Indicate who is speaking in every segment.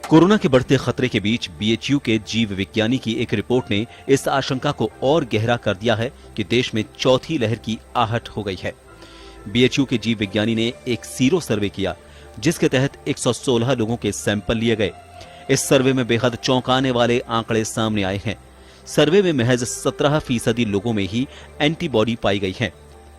Speaker 1: Corona के बढ़ते खतरे के बीच बीएचयू के जीव विज्ञानी की एक रिपोर्ट ने इस आशंका को और गहरा कर दिया है कि देश में चौथी लहर की आहट हो गई है। बीएचयू के जीव विज्ञानी ने एक सीरो सर्वे किया, जिसके तहत 116 लोगों के सैंपल लिए गए। इस सर्वे में बेहद चौंकाने वाले आंकड़े सामने आए हैं। सर्वे में महज 17% लोगों में ही एंटीबॉडी पाई गई है।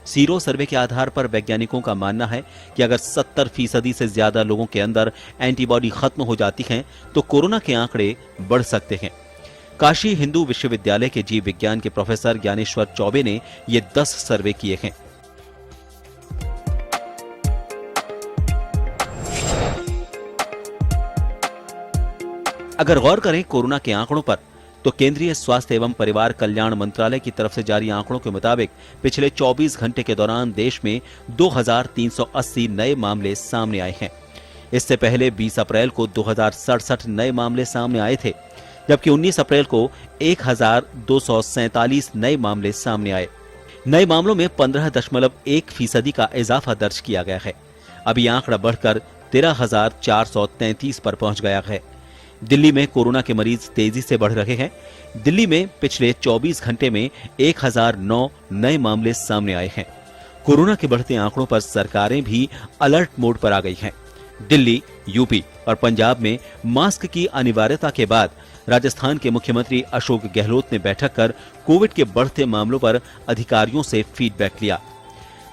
Speaker 1: सीरो सर्वे के आधार पर वैज्ञानिकों का मानना है कि अगर 70% से ज्यादा लोगों के अंदर एंटीबॉडी खत्म हो जाती हैं, तो कोरोना के आंकड़े बढ़ सकते हैं। काशी हिंदू विश्वविद्यालय के जीव विज्ञान के प्रोफेसर ज्ञानेश्वर चौबे ने ये 10 सर्वे किए हैं। अगर गौर करें कोरोना के आंकड़ों पर, तो केंद्रीय स्वास्थ्य एवं परिवार कल्याण मंत्रालय की तरफ से जारी आंकड़ों के मुताबिक पिछले 24 घंटे के दौरान देश में 2380 नए मामले सामने आए हैं। इससे पहले 20 अप्रैल को 2067 नए मामले सामने आए थे, जबकि 19 अप्रैल को 1247 नए मामले सामने आए। नए मामलों में 15.1% का इजाफा दर्ज किया गया है। अब यह आंकड़ा बढ़कर 13,433 पर पहुंच गया है। दिल्ली में कोरोना के मरीज तेजी से बढ़ रहे हैं। दिल्ली में पिछले 24 घंटे में 1009 नए मामले सामने आए हैं। कोरोना के बढ़ते आंकड़ों पर सरकारें भी अलर्ट मोड पर आ गई हैं। दिल्ली, यूपी और पंजाब में मास्क की अनिवार्यता के बाद राजस्थान के मुख्यमंत्री अशोक गहलोत ने बैठक कर कोविड के बढ़ते मामलों पर अधिकारियों से फीडबैक लिया।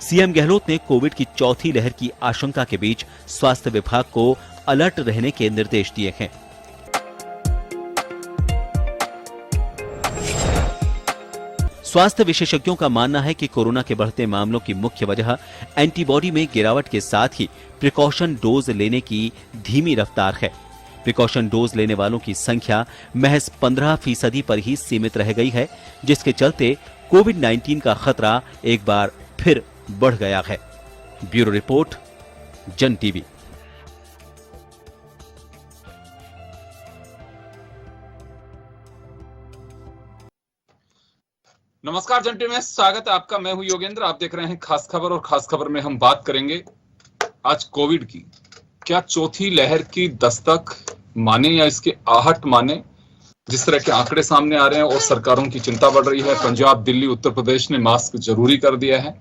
Speaker 1: सीएम गहलोत ने कोविड की चौथी लहर की आशंका के बीच स्वास्थ्य विभाग को अलर्ट रहने के निर्देश दिए हैं। स्वास्थ्य विशेषज्ञों का मानना है कि कोरोना के बढ़ते मामलों की मुख्य वजह एंटीबॉडी में गिरावट के साथ ही प्रिकॉशन डोज लेने की धीमी रफ्तार है। प्रिकॉशन डोज लेने वालों की संख्या महज 15% पर ही सीमित रह गई है, जिसके चलते कोविड-19 का खतरा एक बार फिर बढ़ गया है। ब्यूरो रिपोर्ट, जन टीवी।
Speaker 2: नमस्कार, जन टीवी में स्वागत है आपका। मैं हूं योगेंद्र। आप देख रहे हैं खास खबर, और खास खबर में हम बात करेंगे आज कोविड की। क्या चौथी लहर की दस्तक माने या इसके आहट माने? जिस तरह के आंकड़े सामने आ रहे हैं और सरकारों की चिंता बढ़ रही है। पंजाब, दिल्ली, उत्तर प्रदेश ने मास्क जरूरी कर दिया है।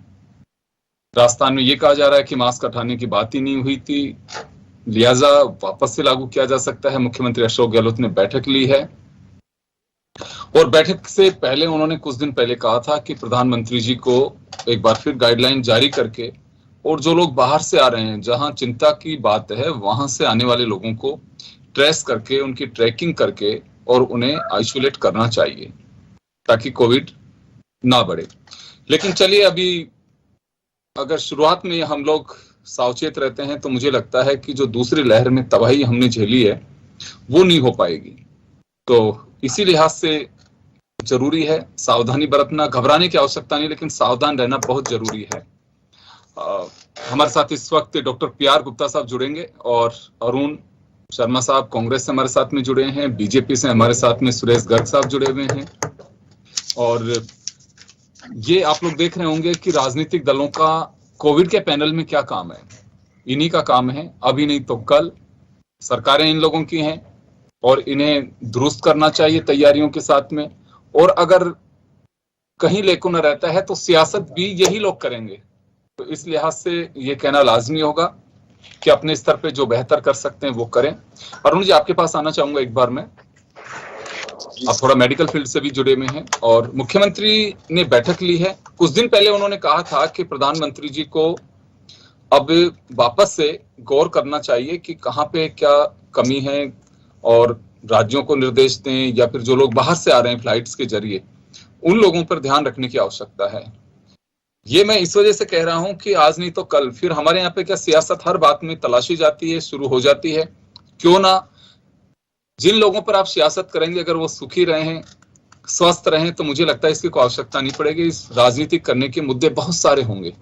Speaker 2: राजस्थान में यह कहा जा रहा है कि मास्क हटाने की बात ही नहीं हुई थी, लिहाजा वापस से लागू किया जा सकता है। मुख्यमंत्री अशोक गहलोत ने बैठक ली है, और बैठक से पहले उन्होंने कुछ दिन पहले कहा था कि प्रधानमंत्री जी को एक बार फिर गाइडलाइन जारी करके, और जो लोग बाहर से आ रहे हैं, जहां चिंता की बात है, वहां से आने वाले लोगों को ट्रेस करके, उनकी ट्रैकिंग करके और उन्हें आइसोलेट करना चाहिए ताकि कोविड ना बढ़े। लेकिन चलिए, अभी अगर शुरुआत में हम लोग सावचेत रहते हैं तो मुझे लगता है कि जो दूसरी लहर में तबाही हमने झेली है वो नहीं हो पाएगी। तो इसी लिहाज से जरूरी है सावधानी बरतना। घबराने की आवश्यकता नहीं, लेकिन सावधान रहना बहुत जरूरी है। हमारे साथ इस वक्त डॉक्टर पी.आर. गुप्ता साहब जुड़ेंगे, और अरुण शर्मा साहब कांग्रेस से हमारे साथ में जुड़े हैं। बीजेपी से हमारे साथ में सुरेश गर्ग साहब जुड़े हुए हैं। और ये आप लोग देख रहे होंगे कि राजनीतिक दलों का कोविड के पैनल में क्या काम है। इन्हीं का काम है, अभी नहीं तो कल। सरकारें इन लोगों की हैं और इन्हें दुरुस्त करना चाहिए तैयारियों के साथ में। और अगर कहीं लेको न रहता है तो सियासत भी यही लोग करेंगे। तो इस लिहाज से ये कहना लाजमी होगा कि अपने स्तर पे जो बेहतर कर सकते हैं वो करें। अरुण जी, आपके पास आना चाहूंगा एक बार मैं। आप थोड़ा मेडिकल फील्ड से भी जुड़े हुए हैं, और मुख्यमंत्री ने बैठक ली है। कुछ दिन पहले उन्होंने कहा था कि प्रधानमंत्री जी को अब वापस से गौर करना चाहिए कि कहाँ पे क्या कमी है, और राज्यों को निर्देश दें, या फिर जो लोग बाहर से आ रहे हैं फ्लाइट्स के जरिए, उन लोगों पर ध्यान रखने की आवश्यकता है। ये मैं इस वजह से कह रहा हूं कि आज नहीं तो कल फिर हमारे यहाँ पे क्या सियासत हर बात में तलाशी जाती है, शुरू हो जाती है। क्यों ना जिन लोगों पर आप सियासत करेंगे, अगर वो सुखी रहें, स्वस्थ रहें, तो मुझे लगता है इसकी कोई आवश्यकता नहीं पड़ेगी। इस राजनीतिक करने के मुद्दे बहुत सारे होंगे।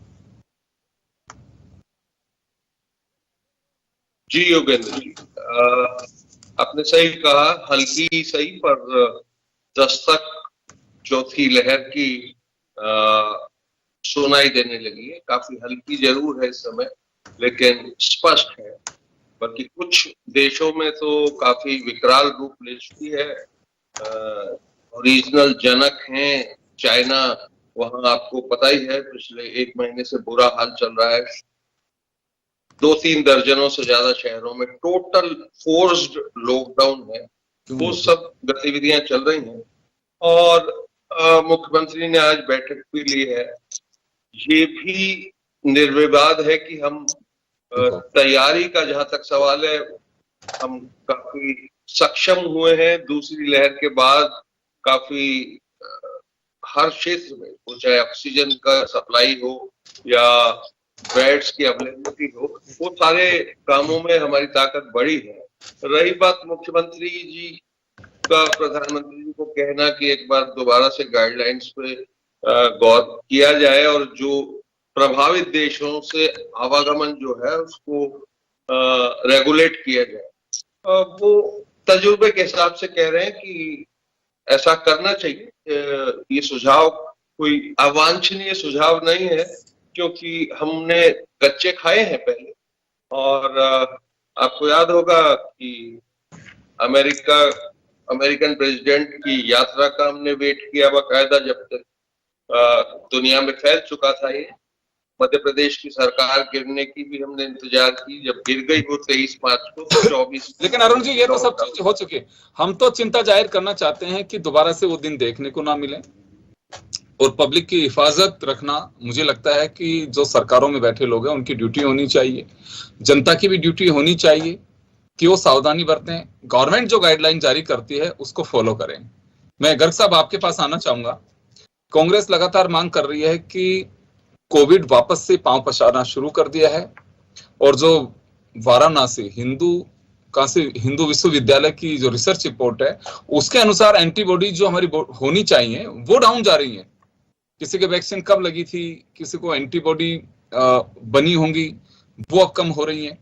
Speaker 3: जी योगेंद्र जी, आपने सही कहा, हल्की सही पर दस्तक चौथी लहर की सुनाई देने लगी है। काफी हल्की जरूर है इस समय, लेकिन स्पष्ट है। बल्कि कुछ देशों में तो काफी विकराल रूप ले चुकी है। ओरिजिनल जनक हैं चाइना, वहां आपको पता ही है पिछले 1 महीने से बुरा हाल चल रहा है। 2-3 दर्जनों से ज्यादा शहरों में टोटल फोर्स्ड लॉकडाउन है। वो सब गतिविधियां चल रही हैं और मुख्यमंत्री ने आज बैठक भी ली है। ये भी निर्विवाद है कि हम तैयारी का जहां तक सवाल है, हम काफी सक्षम हुए हैं दूसरी लहर के बाद। काफी हर क्षेत्र में, वो चाहे ऑक्सीजन का सप्लाई हो या बेड्स की अवेलेबिलिटी हो, वो सारे कामों में हमारी ताकत बढ़ी है। रही बात मुख्यमंत्री जी का प्रधानमंत्री जी को कहना कि एक बार दोबारा से गाइडलाइंस पे गौर किया जाए और जो प्रभावित देशों से आवागमन जो है उसको रेगुलेट किया जाए, वो तजुर्बे के हिसाब से कह रहे हैं कि ऐसा करना चाहिए। ये सुझाव कोई अवांछनीय सुझाव नहीं है, क्योंकि हमने कच्चे खाए हैं पहले। और आपको याद होगा कि अमेरिकन प्रेसिडेंट की यात्रा का हमने वेट किया बाकायदा, जब तक दुनिया में फैल चुका था ये। मध्य प्रदेश की सरकार गिरने की भी हमने इंतजार की, जब गिर गई वो 23 मार्च को, 24।
Speaker 2: लेकिन अरुण जी, ये तो सब चीज हो चुकी है। हम तो चिंता जाहिर करना चाहते हैं कि दोबारा से वो दिन देखने को ना मिले और पब्लिक की हिफाजत रखना। मुझे लगता है कि जो सरकारों में बैठे लोग हैं उनकी ड्यूटी होनी चाहिए, जनता की भी ड्यूटी होनी चाहिए कि वो सावधानी बरतें। गवर्नमेंट जो गाइडलाइन जारी करती है उसको फॉलो करें। मैं गर्ग साहब आपके पास आना चाहूंगा। कांग्रेस लगातार मांग कर रही है कि कोविड वापस से पांव पसारना शुरू कर दिया है, और जो वाराणसी हिंदू विश्वविद्यालय की जो रिसर्च रिपोर्ट है उसके अनुसार एंटीबॉडी जो हमारी होनी चाहिए वो डाउन जा रही है। किसी के वैक्सीन कब लगी थी, किसी को एंटीबॉडी बनी होंगी, वो अब कम हो रही है।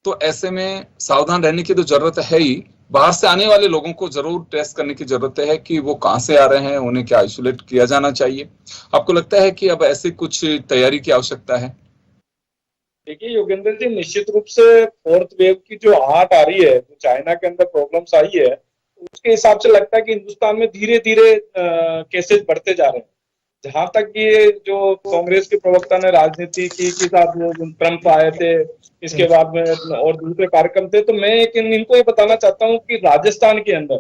Speaker 2: तो ऐसे में सावधान रहने की तो जरूरत है ही। बाहर से आने वाले लोगों को जरूर टेस्ट करने की जरूरत है कि वो कहां से आ रहे हैं, उन्हें क्या आइसोलेट किया जाना चाहिए। आपको लगता है कि अब ऐसे कुछ तैयारी की आवश्यकता है?
Speaker 4: देखिए योगेंद्र जी, निश्चित रूप से 4th वेव की जो आहट आ रही है, जो चाइना के अंदर प्रॉब्लम्स आई है, उसके हिसाब से लगता है कि हिंदुस्तान में धीरे धीरे केसेस बढ़ते जा रहे हैं। जहां तक ये जो कांग्रेस के प्रवक्ता ने राजनीति की कि साथ ट्रंप आए थे, इसके बाद में और दूसरे कार्यक्रम थे, तो मैं इनको ये बताना चाहता हूँ कि राजस्थान के अंदर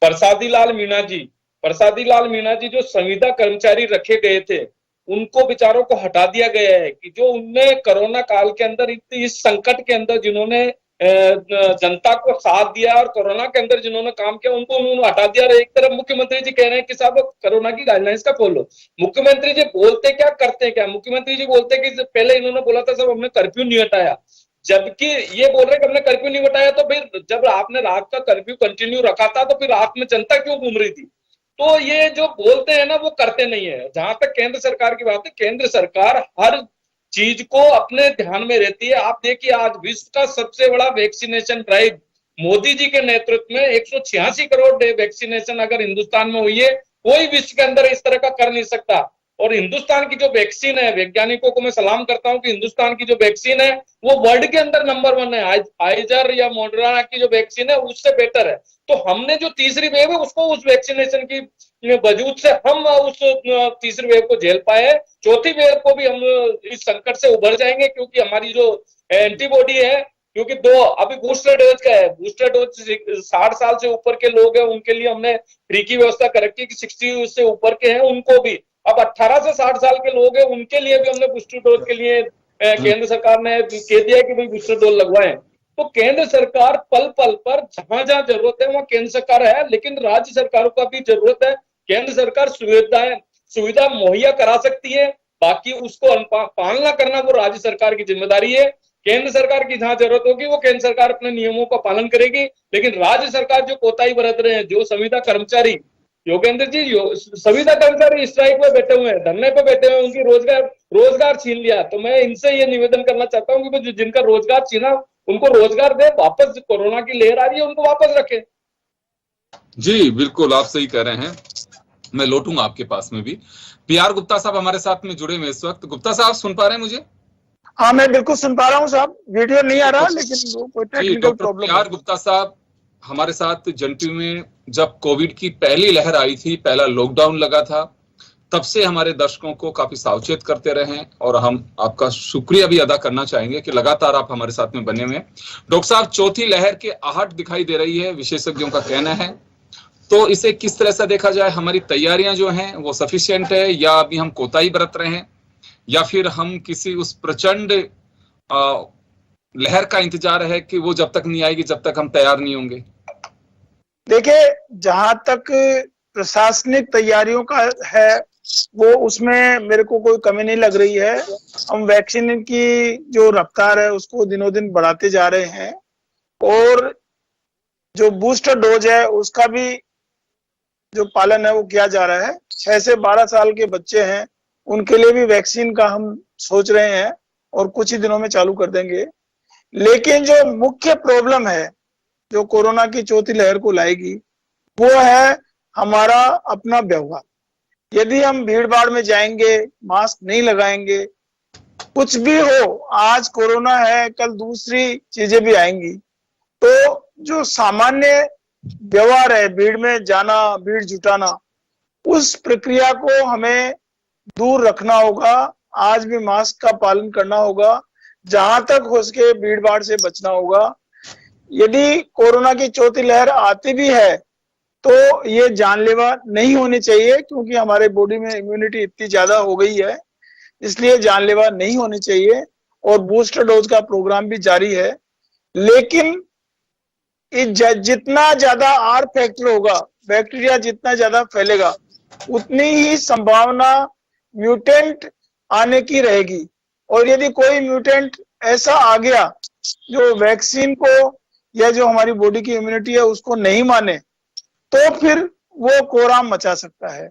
Speaker 4: प्रसादी लाल मीणा जी जो संविदा कर्मचारी रखे गए थे, उनको बेचारों को हटा दिया गया है। कि जो उनने कोरोना काल के अंदर इस संकट के अंदर जिन्होंने जनता को साथ दिया और कोरोना के अंदर जिन्होंने काम किया, उनको उन्होंने हटा दिया। और एक तरफ मुख्यमंत्री जी कह रहे हैं कि साहब कोरोना की गाइडलाइंस का फॉलो। मुख्यमंत्री जी बोलते क्या, करते क्या? मुख्यमंत्री जी बोलते कि पहले इन्होंने बोला था सब हमने कर्फ्यू नहीं हटाया, जबकि ये बोल रहे कि हमने कर्फ्यू नहीं हटाया। तो फिर जब आपने रात का कर्फ्यू कंटिन्यू रखा था तो फिर रात में जनता क्यों घूम रही थी? तो ये जो बोलते हैं ना वो करते नहीं है। जहां तक केंद्र सरकार की बात है, केंद्र सरकार हर चीज को अपने ध्यान में रहती है। आप देखिए आज विश्व का सबसे बड़ा वैक्सीनेशन ड्राइव मोदी जी के नेतृत्व में 186 करोड़ वैक्सीनेशन अगर हिंदुस्तान में हुई है, कोई विश्व के अंदर इस तरह का कर नहीं सकता। और हिंदुस्तान की जो वैक्सीन है, वैज्ञानिकों को मैं सलाम करता हूं कि हिंदुस्तान की जो वैक्सीन है वो वर्ल्ड के अंदर नंबर 1 है। फाइजर या मॉडर्ना की जो वैक्सीन है उससे बेटर है। तो हमने जो तीसरी वेव है उसको उस वैक्सीनेशन की वजूद से हम उस तीसरी वेव को झेल पाए। चौथी वेव को भी हम इस संकट से उभर जाएंगे, क्योंकि हमारी जो एंटीबॉडी है, क्योंकि अभी बूस्टर डोज का है। बूस्टर डोज 60 साल से ऊपर के लोग हैं उनके लिए हमने फ्री की व्यवस्था कर रखी है कि 60 से ऊपर के हैं उनको भी। अब 18 से 60 साल के लोग हैं उनके लिए भी हमने बूस्टर डोज के लिए केंद्र सरकार ने कह दिया कि भाई बूस्टर डोज लगवाएं। तो केंद्र सरकार पल पल पर जहां जहां जरूरत है वहां केंद्र सरकार है, लेकिन राज्य सरकारों का भी जरूरत है। केंद्र सरकार सुविधा मुहैया करा सकती है, बाकी उसको पालना करना वो राज्य सरकार की जिम्मेदारी है। केंद्र सरकार की जहां जरूरत होगी वो केंद्र सरकार अपने नियमों का पालन करेगी, लेकिन राज्य सरकार जो कोताही बरत रहे हैं, जो संविदा कर्मचारी, योगेंद्र जी संविदा कर्मचारी स्ट्राइक पे बैठे हुए हैं, धरने पे बैठे हुए हैं, उनकी रोजगार छीन लिया। तो मैं इनसे ये निवेदन करना चाहता हूँ कि जिनका रोजगार छीना उनको रोजगार दे, वापस कोरोना की लहर आ रही है उनको वापस रखें।
Speaker 2: जी बिल्कुल, आप सही कह रहे हैं। मैं लौटूंगा आपके पास में भी। पीआर गुप्ता साहब हमारे साथ में जुड़े हुए इस वक्त। गुप्ता साहब सुन पा रहे हैं मुझे?
Speaker 5: हाँ, मैं बिल्कुल सुन पा रहा हूँ साहब, वीडियो नहीं आ रहा, लेकिन वो कोई
Speaker 2: जी,
Speaker 5: technical
Speaker 2: doctor
Speaker 5: problem
Speaker 2: PR Gupta साहब हमारे साथ जंटू में जब कोविड की पहली लहर आई थी, पहला लॉकडाउन लगा था, तब से हमारे दर्शकों को काफी सावचेत करते रहे हैं और हम आपका शुक्रिया भी अदा करना चाहेंगे कि लगातार आप हमारे साथ में बने हुए हैं। डॉक्टर साहब, चौथी लहर के आहट दिखाई दे रही है, विशेषज्ञों का कहना है, तो इसे किस तरह से देखा जाए? हमारी तैयारियां जो हैं वो सफिशिएंट है या अभी हम कोताही बरत रहे हैं या फिर हम किसी उस प्रचंड लहर का इंतजार है कि वो जब तक नहीं आएगी जब तक हम तैयार नहीं होंगे?
Speaker 5: देखिए, जहां तक प्रशासनिक तैयारियों का है, वो उसमें मेरे को कोई कमी नहीं लग रही है। हम वैक्सीन की जो रफ्तार है उसको दिनों दिन बढ़ाते जा रहे हैं और जो बूस्टर डोज है उसका भी जो पालन है वो किया जा रहा है। 6 से 12 साल के बच्चे हैं, उनके लिए भी वैक्सीन का हम सोच रहे हैं और कुछ ही दिनों में चालू कर देंगे। लेकिन जो मुख्य प्रॉब्लम है जो कोरोना की चौथी लहर को लाएगी, वो है हमारा अपना व्यवहार। यदि हम भीड़ भाड़ में जाएंगे, मास्क नहीं लगाएंगे, कुछ भी हो, आज कोरोना है, कल दूसरी चीजें भी आएंगी, तो जो सामान्य व्यवहार है, भीड़ में जाना, भीड़ जुटाना, उस प्रक्रिया को हमें दूर रखना होगा। आज भी मास्क का पालन करना होगा, जहां तक हो सके भीड़ भाड़ से बचना होगा। यदि कोरोना की चौथी लहर आती भी है तो ये जानलेवा नहीं होनी चाहिए, क्योंकि हमारे बॉडी में इम्यूनिटी इतनी ज्यादा हो गई है, इसलिए जानलेवा नहीं होनी चाहिए। और बूस्टर डोज का प्रोग्राम भी जारी है, लेकिन जितना ज्यादा आर फैक्टर होगा, बैक्टीरिया जितना ज्यादा फैलेगा, उतनी ही संभावना म्यूटेंट आने की रहेगी। और यदि कोई म्यूटेंट ऐसा आ गया जो वैक्सीन को या जो हमारी बॉडी की इम्यूनिटी है उसको नहीं माने, तो फिर वो कोहराम मचा सकता है।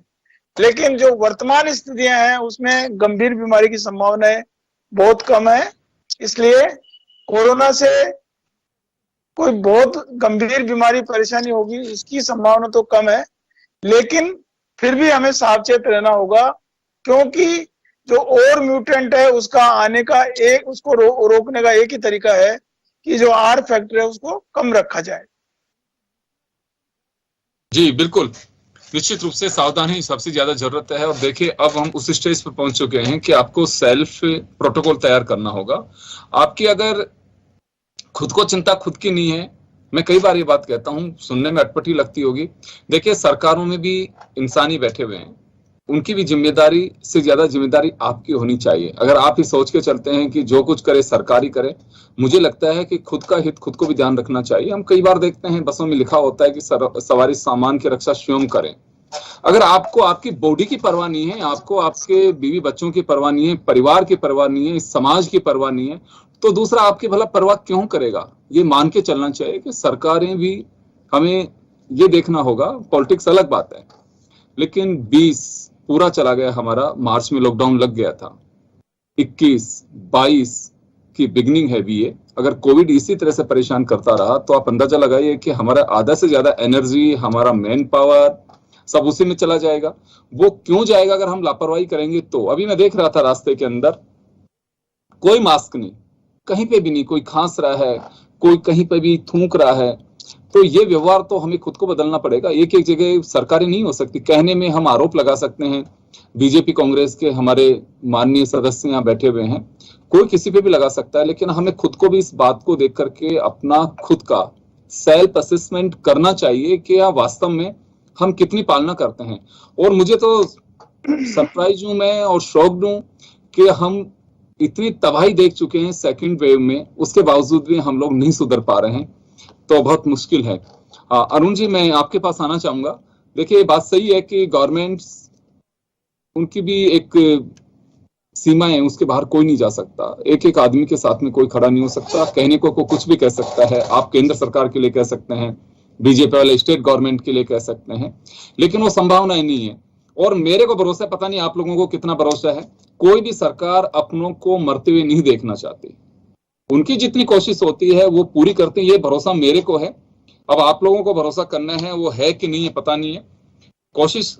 Speaker 5: लेकिन जो वर्तमान स्थितियां हैं उसमें गंभीर बीमारी की संभावनाएं बहुत कम है, इसलिए कोरोना से कोई बहुत गंभीर बीमारी परेशानी होगी इसकी संभावना तो कम है। लेकिन फिर भी हमें सावचेत रहना होगा, क्योंकि जो और म्यूटेंट है उसका आने का उसको रोकने का एक ही तरीका है कि जो आर फैक्टर है उसको कम रखा जाए।
Speaker 2: जी बिल्कुल, निश्चित रूप से सावधानी सबसे ज्यादा जरूरत है। और देखिए, अब हम उस स्टेज पर पहुंच चुके हैं कि आपको सेल्फ प्रोटोकॉल तैयार करना होगा। आपकी अगर खुद को चिंता खुद की नहीं है, मैं कई बार ये बात कहता हूं, सुनने में अटपटी लगती होगी, देखिए सरकारों में भी इंसानी बैठे हुए हैं, उनकी भी जिम्मेदारी से ज्यादा जिम्मेदारी आपकी होनी चाहिए। अगर आप ही सोच के चलते हैं कि जो कुछ करे सरकारी करे, मुझे लगता है कि खुद का हित खुद को भी ध्यान रखना चाहिए। हम कई बार देखते हैं बसों में लिखा होता है कि सवारी सामान की रक्षा स्वयं करें। अगर आपको आपकी बॉडी की परवाह नहीं है, आपको आपके बीवी बच्चों की परवाह नहीं है, परिवार की परवाह नहीं है, समाज की परवाह नहीं है, तो दूसरा आपकी भला परवाह क्यों करेगा? ये मान के चलना चाहिए कि सरकारें भी, हमें ये देखना होगा, पॉलिटिक्स अलग बात है, लेकिन 20 पूरा चला गया हमारा, मार्च में लॉकडाउन लग गया था, 21-22 की बिगनिंग है भी ये। अगर कोविड इसी तरह से परेशान करता रहा तो आप अंदाजा लगाइए कि हमारा आधा से ज्यादा एनर्जी, हमारा मैन पावर सब उसी में चला जाएगा। वो क्यों जाएगा अगर हम लापरवाही करेंगे तो? अभी मैं देख रहा था रास्ते के अंदर कोई मास्क नहीं, कहीं पे भी नहीं, कोई खांस रहा है, कोई कहीं पे भी थूक रहा है। तो ये व्यवहार तो हमें खुद को बदलना पड़ेगा। एक एक जगह सरकारें नहीं हो सकती। कहने में हम आरोप लगा सकते हैं, बीजेपी कांग्रेस के हमारे माननीय सदस्य यहाँ बैठे हुए हैं, कोई किसी पे भी लगा सकता है, लेकिन हमें खुद को भी इस बात को देख करके अपना खुद का सेल्फ असेसमेंट करना चाहिए कि वास्तव में हम कितनी पालना करते हैं। और मुझे तो सरप्राइज हूं मैं और शॉक्ड हूं कि हम इतनी तबाही देख चुके हैं सेकंड वेव में, उसके बावजूद भी हम लोग नहीं सुधर पा रहे हैं, तो बहुत मुश्किल है। अरुण जी, मैं आपके पास आना चाहूंगा। देखिए, बात सही है कि गवर्नमेंट्स, उनकी भी एक सीमा है, उसके बाहर कोई नहीं जा सकता। एक एक आदमी के साथ में कोई खड़ा नहीं हो सकता। कहने को कुछ भी कह सकता है, आप केंद्र सरकार के लिए कह सकते हैं, बीजेपी वाले स्टेट गवर्नमेंट के लिए कह सकते हैं, लेकिन वो संभावना नहीं है। और मेरे को भरोसा है, पता नहीं आप लोगों को कितना भरोसा है, कोई भी सरकार अपनों को मरते हुए नहीं देखना चाहती। उनकी जितनी कोशिश होती है वो पूरी करते हैं, ये भरोसा मेरे को है। अब आप लोगों को भरोसा करना है, वो है कि नहीं है पता नहीं है। कोशिश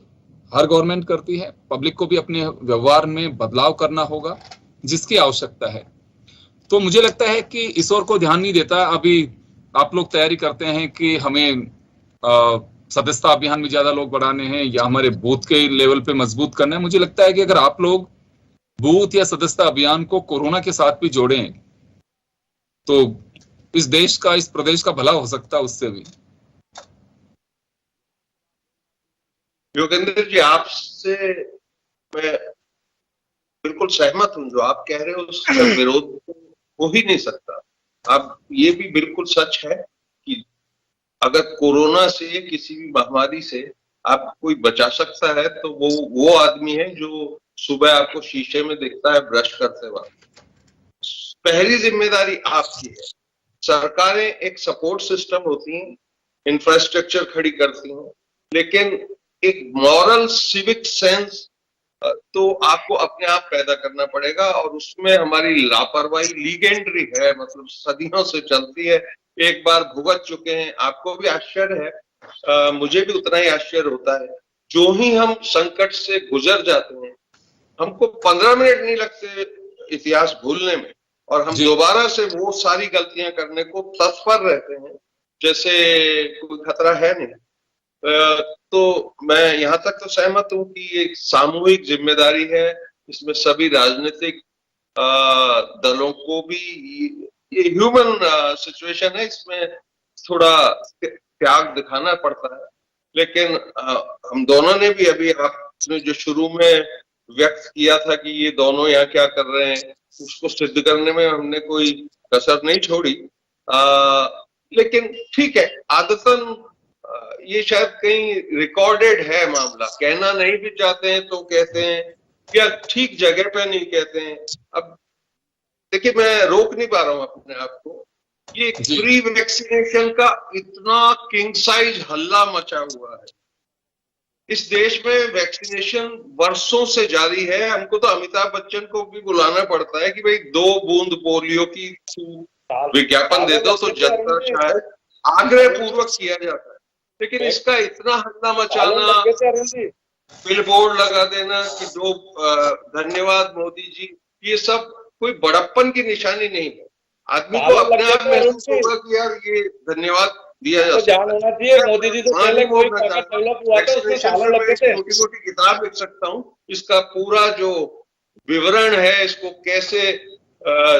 Speaker 2: हर गवर्नमेंट करती है, पब्लिक को भी अपने व्यवहार में बदलाव करना होगा जिसकी आवश्यकता है। तो मुझे लगता है कि इस ओर को ध्यान नहीं देता। अभी आप लोग तैयारी करते हैं कि हमें सदस्यता अभियान में ज्यादा लोग बढ़ाने हैं या हमारे बूथ के लेवल पे मजबूत करना है। मुझे लगता है कि अगर आप लोग बूथ या सदस्यता अभियान को कोरोना के साथ भी जोड़ें तो इस देश का, इस प्रदेश का भला हो सकता है उससे भी।
Speaker 3: योगेंद्र जी, आपसे मैं बिल्कुल सहमत हूं। जो आप कह रहे हो उसका विरोध हो ही नहीं सकता। अब ये भी बिल्कुल सच है कि अगर कोरोना से, किसी भी महामारी से आप कोई बचा सकता है तो वो आदमी है जो सुबह आपको शीशे में दिखता है ब्रश करते वक्त। पहली जिम्मेदारी आपकी है। सरकारें एक सपोर्ट सिस्टम होती हैं, इंफ्रास्ट्रक्चर खड़ी करती हैं, लेकिन एक मॉरल सिविक सेंस तो आपको अपने आप पैदा करना पड़ेगा। और उसमें हमारी लापरवाही लीगेंडरी है, मतलब सदियों से चलती है, एक बार भुगत चुके हैं। आपको भी आश्चर्य है, मुझे भी उतना ही आश्चर्य होता है। जो ही हम संकट से गुजर जाते हैं, हमको 15 मिनट नहीं लगते इतिहास भूलने में, और हम दोबारा से वो सारी गलतियां करने को तत्पर रहते हैं जैसे कोई खतरा है नहीं। तो मैं यहाँ तक तो सहमत हूँ कि एक सामूहिक जिम्मेदारी है। इसमें सभी राजनीतिक दलों को भी, ये ह्यूमन सिचुएशन है, इसमें थोड़ा त्याग दिखाना पड़ता है। लेकिन हम दोनों ने भी, अभी आपने जो शुरू में व्यक्त किया था कि ये दोनों यहाँ क्या कर रहे हैं, उसको सिद्ध करने में हमने कोई कसर नहीं छोड़ी। लेकिन ठीक है, आदतन ये शायद कहीं रिकॉर्डेड है मामला। कहना नहीं भी चाहते हैं तो कहते हैं, या ठीक जगह पे नहीं कहते हैं। अब देखिए, मैं रोक नहीं पा रहा हूं अपने आप को। ये फ्री वैक्सीनेशन का इतना किंग साइज हल्ला मचा हुआ है इस देश में। वैक्सीनेशन वर्षों से जारी है। हमको तो अमिताभ बच्चन को भी बुलाना पड़ता है कि भाई 2 बूंद पोलियो की विज्ञापन दे दो, तो जनता शायद आग्रह पूर्वक किया जाता है। लेकिन इसका इतना हल्ला मचाना, बिलबोर्ड लगा देना कि धन्यवाद मोदी जी, ये सब कोई बड़प्पन की निशानी नहीं है। आदमी को अपने आप महसूस होगा कि यार ये धन्यवाद दिया जा सकता है।
Speaker 4: मोदी जी तो पहले कोई डेवलप हुआ था, उसमें सालों लगते थे।
Speaker 3: छोटी मोटी किताब लिख सकता हूँ, इसका पूरा जो विवरण है, इसको कैसे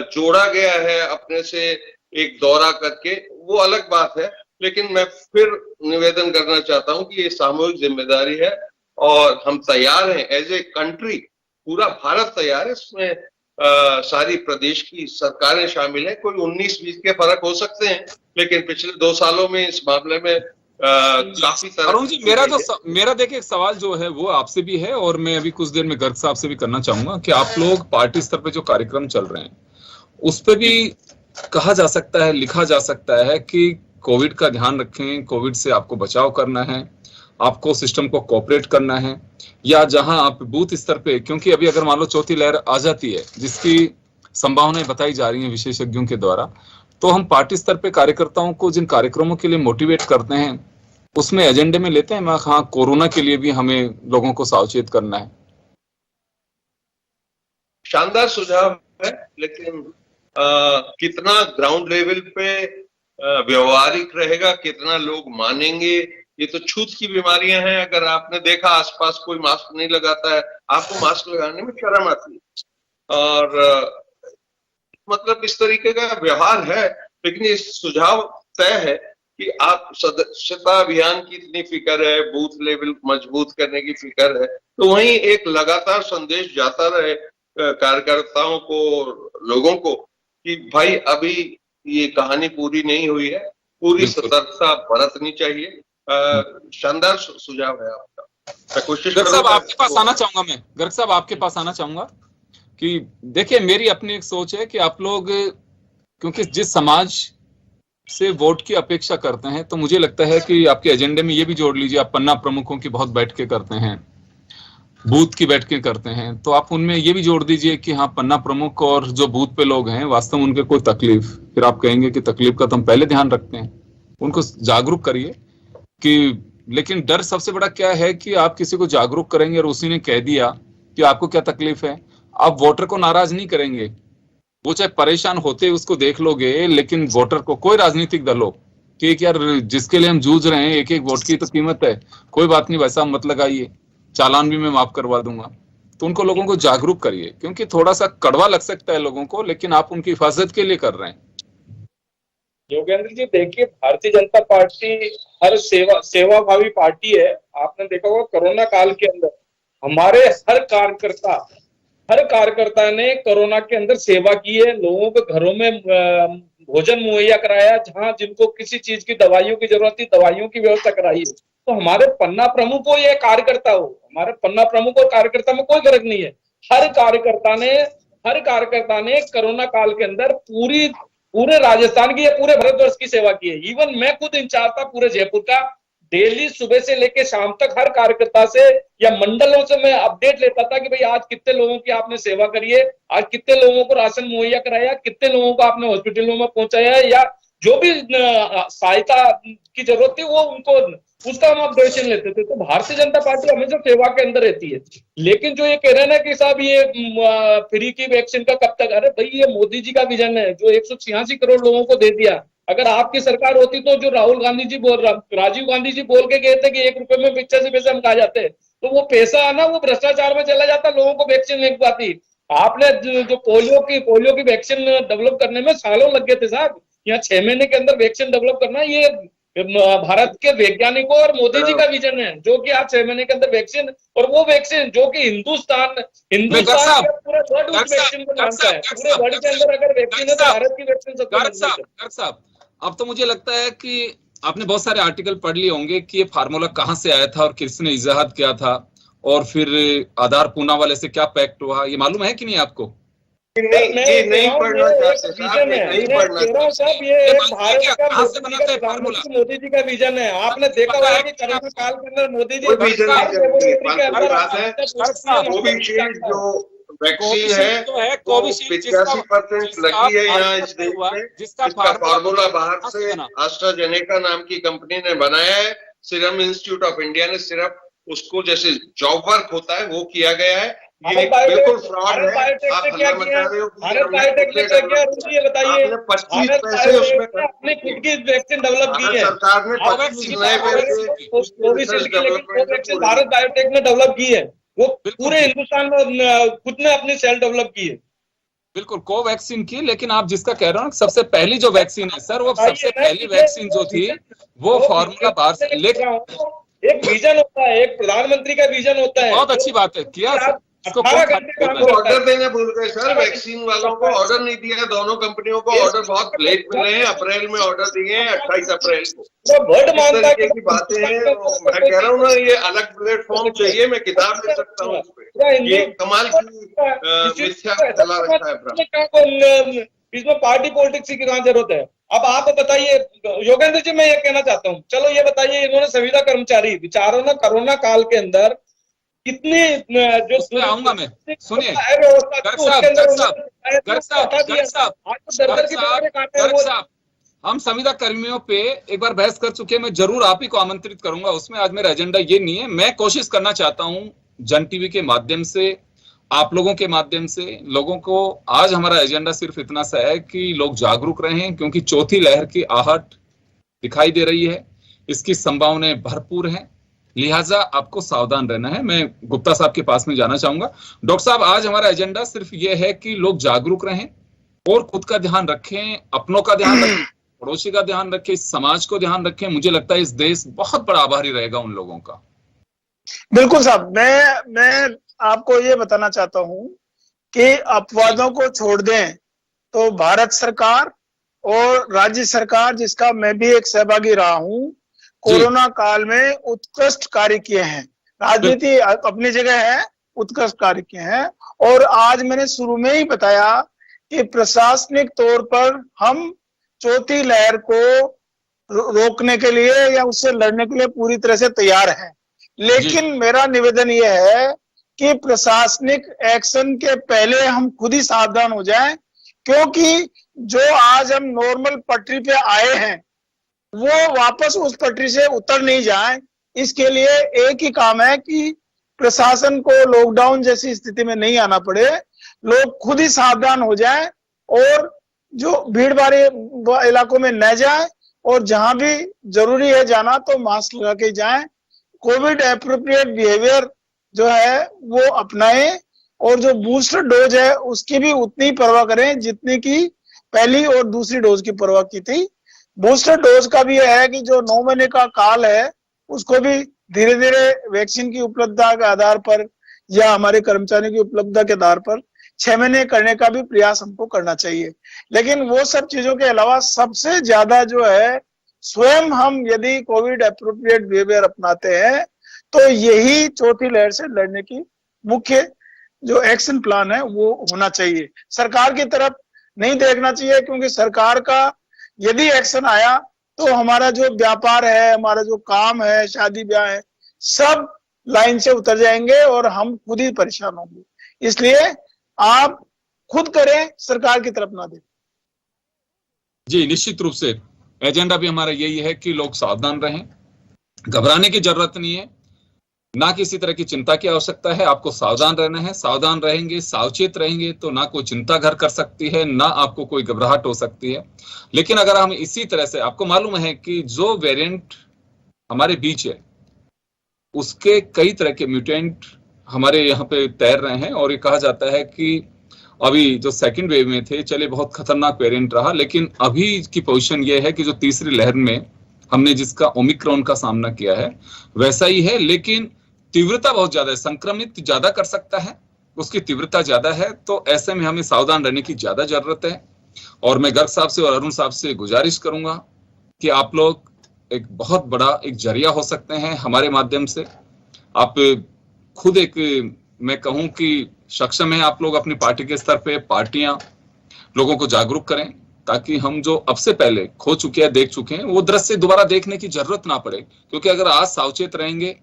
Speaker 3: जोड़ा गया है अपने से एक दौरा करके, वो अलग बात है। लेकिन मैं फिर निवेदन करना चाहता हूं कि ये सामूहिक जिम्मेदारी है और हम तैयार हैं एज ए कंट्री। पूरा भारत तैयार है। इसमें सारी प्रदेश की सरकारें शामिल हैं। कोई 19-20 के फर्क हो सकते हैं, लेकिन पिछले 2 सालों में इस मामले में काफी
Speaker 2: अरुण जी, मेरा देखिए एक सवाल जो है वो आपसे भी है, और मैं अभी कुछ देर में गर्ग साहब से भी करना चाहूंगा कि आप लोग पार्टी स्तर पे जो कार्यक्रम चल रहे हैं उस पर भी कहा जा सकता है, लिखा जा सकता है कि कोविड का ध्यान रखें, कोविड से आपको बचाव करना है, आपको सिस्टम को कोऑपरेट करना है, या जहां आप बूथ स्तर पे, क्योंकि अभी अगर मान लो चौथी लहर आ जाती है जिसकी संभावनाएं बताई जा रही हैं विशेषज्ञों के द्वारा, तो हम पार्टी स्तर पे कार्यकर्ताओं को जिन कार्यक्रमों के लिए मोटिवेट करते हैं उसमें एजेंडे में लेते हैं हाँ, कोरोना के लिए भी हमें लोगों को सावचेत करना है।
Speaker 3: शानदार सुझाव है, लेकिन कितना ग्राउंड लेवल पे व्यवहारिक रहेगा, कितना लोग मानेंगे, ये तो छूत की बीमारियां हैं। अगर आपने देखा आसपास कोई मास्क नहीं लगाता है, आपको मास्क लगाने में शर्म आती है, और मतलब इस तरीके का व्यवहार है। लेकिन ये सुझाव तय है कि आप सदस्यता अभियान की इतनी फिक्र है, बूथ लेवल मजबूत करने की फिक्र है, तो वहीं एक लगातार संदेश जाता रहे कार्यकर्ताओं को, लोगों को, कि भाई अभी ये कहानी पूरी नहीं हुई है, पूरी सतर्कता बरतनी चाहिए। शानदार सुझाव है आपका। मैं कोशिश
Speaker 2: गर्ग साहब आपके पास आना चाहूंगा, मैं गर्ग साहब आपके पास आना चाहूंगा कि देखिए, मेरी अपनी एक सोच है कि आप लोग, क्योंकि जिस समाज से वोट की अपेक्षा करते हैं, तो मुझे लगता है कि आपके एजेंडे में ये भी जोड़ लीजिए। आप पन्ना प्रमुखों की बहुत बैठकें करते हैं, बूथ की बैठकें करते हैं, तो आप उनमें ये भी जोड़ दीजिए कि हाँ, पन्ना प्रमुख और जो बूथ पे लोग हैं वास्तव में उनके कोई तकलीफ, फिर आप कहेंगे कि तकलीफ का तो हम पहले ध्यान रखते हैं, उनको जागरूक करिए कि। लेकिन डर सबसे बड़ा क्या है कि आप किसी को जागरूक करेंगे और उसी ने कह दिया कि आपको क्या तकलीफ है, आप वोटर को नाराज नहीं करेंगे, वो चाहे परेशान होते उसको देख लोगे, लेकिन वोटर को, कोई राजनीतिक दल हो, कि यार जिसके लिए हम जूझ रहे हैं, एक एक वोट की तो कीमत है, कोई बात नहीं वैसा मत लगाइए, चालान भी मैं माफ करवा दूंगा। तो उनको, लोगों को जागरूक करिए, क्योंकि थोड़ा सा कड़वा लग सकता है लोगों को, लेकिन आप उनकी हिफाजत के लिए कर रहे हैं।
Speaker 4: योगेंद्र जी देखिए, भारतीय जनता पार्टी हर सेवाभावी पार्टी है। आपने देखा होगा कोरोना काल के अंदर हमारे हर कार्यकर्ता ने कोरोना के अंदर सेवा की है, लोगों को घरों में भोजन मुहैया कराया, जहां जिनको किसी चीज की दवाइयों की जरूरत थी दवाइयों की व्यवस्था कराई है। तो हमारे पन्ना प्रमुख हो या कार्यकर्ता हो, हमारे पन्ना प्रमुख और कार्यकर्ता में कोई फर्क नहीं है। हर कार्यकर्ता ने कोरोना काल के अंदर पूरे राजस्थान की या पूरे भारतवर्ष की सेवा की है। इवन मैं खुद इंचार्ज था पूरे जयपुर का, डेली सुबह से लेकर शाम तक हर कार्यकर्ता से या मंडलों से मैं अपडेट लेता था कि भाई आज कितने लोगों की आपने सेवा करी है, आज कितने लोगों को राशन मुहैया कराया, कितने लोगों को आपने हॉस्पिटलों में पहुंचाया है, या जो भी सहायता की जरूरत थी वो उनको, उसका हम अपडेशन लेते थे। तो भारतीय जनता पार्टी हमेशा सेवा के अंदर रहती है। लेकिन जो ये कह रहे हैं ना कि साहब ये फ्री की वैक्सीन का कब तक, अरे भाई ये मोदी जी का विजन है जो 186 करोड़ लोगों को दे दिया। अगर आपकी सरकार होती तो जो राजीव गांधी जी बोल के गए थे कि 1 रुपए में 85 पैसे हम खा जाते, तो वो पैसा ना वो भ्रष्टाचार में चला जाता, लोगों को वैक्सीन नहीं पाती। आपने जो पोलियो की वैक्सीन डेवलप करने में सालों लग गए थे साहब, यहाँ 6 महीने के अंदर वैक्सीन डेवलप करना, ये भारत के वैज्ञानिकों और मोदी जी का विजन है, जो कि आप 6 महीने के अंदर वैक्सीन, और वो वैक्सीन जो कि हिंदुस्तान पूरे वर्ल्ड उस वैक्सीन को मानता है। पूरे वर्ल्ड के अंदर अगर वैक्सीन है तो भारत की वैक्सीन
Speaker 2: गर्ग साहब, अब तो मुझे लगता है कि आपने बहुत सारे आर्टिकल पढ़ लिए होंगे कि ये फार्मूला कहाँ से आया था और किसने इजाद किया था, और फिर आधार पूना वाले से क्या पैक्ट हुआ, ये मालूम है कि नहीं आपको?
Speaker 3: नहीं पढ़ना चाहते साहब, नहीं पढ़ना
Speaker 4: चाहते। ये भारत का मोदी जी का विजन है। आपने देखा होगा कि कोरोना काल के अंदर मोदी जी
Speaker 3: कोविशील्ड जो वैक्सीन है तो 85% लगी है यहाँ इस देश में, जिसका फार्मूला बाहर से एस्ट्राजेनेका नाम की कंपनी ने बनाया है। सीरम इंस्टीट्यूट ऑफ इंडिया ने सिर्फ उसको जैसे जॉब वर्क होता है वो किया गया है। ये बिल्कुल फ्रॉड है। आप हमें बता रहे हो
Speaker 4: भारत बायोटेक ने क्या किया, ये बताइए।
Speaker 3: 25 पैसे उसमें
Speaker 4: अपनी खुद की वैक्सीन डेवलप की है
Speaker 3: सरकार ने, 25 नए पैसे
Speaker 4: भारत बायोटेक ने डेवलप की है, वो पूरे हिंदुस्तान में खुद ने अपनी सेल डेवलप की है।
Speaker 2: बिल्कुल कोवैक्सीन की, लेकिन आप जिसका कह रहे हो ना सबसे पहली जो वैक्सीन है सर, वो सबसे पहली वैक्सीन जो थी वो फॉर्मूला बाहर से, लेकिन
Speaker 4: एक विजन होता है, एक प्रधानमंत्री का विजन होता है।
Speaker 2: बहुत अच्छी बात है किया सर।
Speaker 3: ऑर्डर देने भूल गए सर, वैक्सीन वालों को ऑर्डर नहीं दिया, दोनों कंपनियों को ऑर्डर बहुत लेट मिले हैं। अप्रैल में ऑर्डर दिए हैं, 28 अप्रैल को। इस तरीके की बातें हैं। मैं कह रहा हूँ ना, ये अलग प्लेटफॉर्म चाहिए, मैं किताब लिख सकता हूँ इस पे। ये कमाल की मिथ्या चला रखा है।
Speaker 4: इसमें पार्टी पॉलिटिक्स की कहाँ जरूरत है। अब आप बताइए योगेंद्र जी, मैं ये कहना चाहता हूँ, चलो ये बताइए, इन्होंने संविदा कर्मचारी बेचारों ने कोरोना काल के अंदर कितने जो
Speaker 2: आऊंगा मैं, सुनिए हम संविदा कर्मियों पे एक बार बहस कर चुके हैं, मैं जरूर आप ही को आमंत्रित करूंगा उसमें। आज मेरा एजेंडा ये नहीं है, मैं कोशिश करना चाहता हूं जन टीवी के माध्यम से, आप लोगों के माध्यम से लोगों को, आज हमारा एजेंडा सिर्फ इतना सा है कि लोग जागरूक रहें, क्योंकि चौथी लहर की आहट दिखाई दे रही है, इसकी संभावनाएं भरपूर हैं, लिहाजा आपको सावधान रहना है। मैं गुप्ता साहब के पास में जाना चाहूंगा। डॉक्टर साहब, आज हमारा एजेंडा सिर्फ ये है कि लोग जागरूक रहें और खुद का ध्यान रखें, अपनों का ध्यान रखें, पड़ोसी का ध्यान रखें, समाज को ध्यान रखें। मुझे लगता है इस देश बहुत बड़ा आभारी रहेगा उन लोगों का।
Speaker 5: बिल्कुल साहब, मैं आपको ये बताना चाहता हूं कि अपवादों को छोड़ दें तो भारत सरकार और राज्य सरकार, जिसका मैं भी एक सहभागी रहा हूं, कोरोना काल में उत्कृष्ट कार्य किए हैं। राजनीति अपनी जगह है, उत्कृष्ट कार्य किए हैं। और आज मैंने शुरू में ही बताया कि प्रशासनिक तौर पर हम चौथी लहर को रोकने के लिए या उससे लड़ने के लिए पूरी तरह से तैयार हैं। लेकिन मेरा निवेदन यह है कि प्रशासनिक एक्शन के पहले हम खुद ही सावधान हो जाएं, क्योंकि जो आज हम नॉर्मल पटरी पे आए हैं वो वापस उस पटरी से उतर नहीं जाए। इसके लिए एक ही काम है कि प्रशासन को लॉकडाउन जैसी स्थिति में नहीं आना पड़े, लोग खुद ही सावधान हो जाएं और जो भीड़ भाड़ी इलाकों में न जाएं, और जहां भी जरूरी है जाना तो मास्क लगा के जाएं। कोविड एप्रोप्रिएट बिहेवियर जो है वो अपनाएं, और जो बूस्टर डोज है उसकी भी उतनी परवाह करें जितनी की पहली और दूसरी डोज की परवाह की थी। बूस्टर डोज का भी है कि जो 9 महीने का काल है उसको भी धीरे धीरे वैक्सीन की उपलब्धता के आधार पर या हमारे कर्मचारियों की उपलब्धता के आधार पर 6 महीने करने का भी प्रयास हमको करना चाहिए। लेकिन वो सब चीजों के अलावा सबसे ज्यादा जो है, स्वयं हम यदि कोविड एप्रोप्रिएट बिहेवियर अपनाते हैं तो यही चौथी लहर से लड़ने की मुख्य जो एक्शन प्लान है वो होना चाहिए। सरकार की तरफ नहीं देखना चाहिए, क्योंकि सरकार का यदि एक्शन आया तो हमारा जो व्यापार है, हमारा जो काम है, शादी ब्याह है, सब लाइन से उतर जाएंगे और हम खुद ही परेशान होंगे। इसलिए आप खुद करें, सरकार की तरफ ना दें।
Speaker 2: जी, निश्चित रूप से एजेंडा भी हमारा यही है कि लोग सावधान रहें, घबराने की जरूरत नहीं है, ना किसी तरह की चिंता की आवश्यकता है। आपको सावधान रहना है, सावधान रहेंगे, सावचेत रहेंगे तो ना कोई चिंता घर कर सकती है, ना आपको कोई घबराहट हो सकती है। लेकिन अगर हम इसी तरह से, आपको मालूम है कि जो वेरिएंट हमारे बीच है उसके कई तरह के म्यूटेंट हमारे यहाँ पे तैर रहे हैं, और ये कहा जाता है कि अभी जो सेकंड वेव में थे, चले बहुत खतरनाक वेरिएंट रहा, लेकिन अभी की पोजीशन ये है कि जो तीसरी लहर में हमने जिसका ओमिक्रॉन का सामना किया है वैसा ही है, लेकिन तीव्रता बहुत ज्यादा है, संक्रमित ज्यादा कर सकता है, उसकी तीव्रता ज्यादा है। तो ऐसे में हमें सावधान रहने की ज्यादा जरूरत है। और मैं गर्ग साहब से और अरुण साहब से गुजारिश करूंगा कि आप लोग एक बहुत बड़ा एक जरिया हो सकते हैं हमारे माध्यम से। आप खुद एक, मैं कहूं कि सक्षम है आप लोग अपनी पार्टी के स्तर पे, पार्टियां लोगों को जागरूक करें, ताकि हम जो अब से पहले खो चुके हैं, देख चुके हैं, वो दृश्य दोबारा देखने की जरूरत ना पड़े। क्योंकि अगर आज सावचेत रहेंगे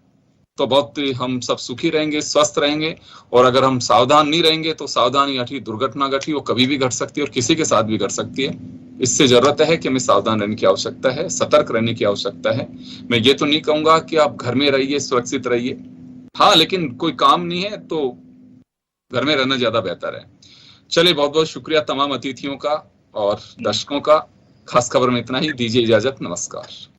Speaker 2: तो बहुत हम सब सुखी रहेंगे, स्वस्थ रहेंगे। और अगर हम सावधान नहीं रहेंगे तो सावधानी घटी, दुर्घटना घटी, वो कभी भी घट सकती है और किसी के साथ भी घट सकती है। इससे जरूरत है कि हमें सावधान रहने की आवश्यकता है, सतर्क रहने की आवश्यकता है। मैं ये तो नहीं कहूंगा कि आप घर में रहिए, सुरक्षित रहिए, हाँ, लेकिन कोई काम नहीं है तो घर में रहना ज्यादा बेहतर है। चलिए, बहुत बहुत शुक्रिया तमाम अतिथियों का और दर्शकों का। खास खबर में इतना ही, दीजिए इजाजत, नमस्कार।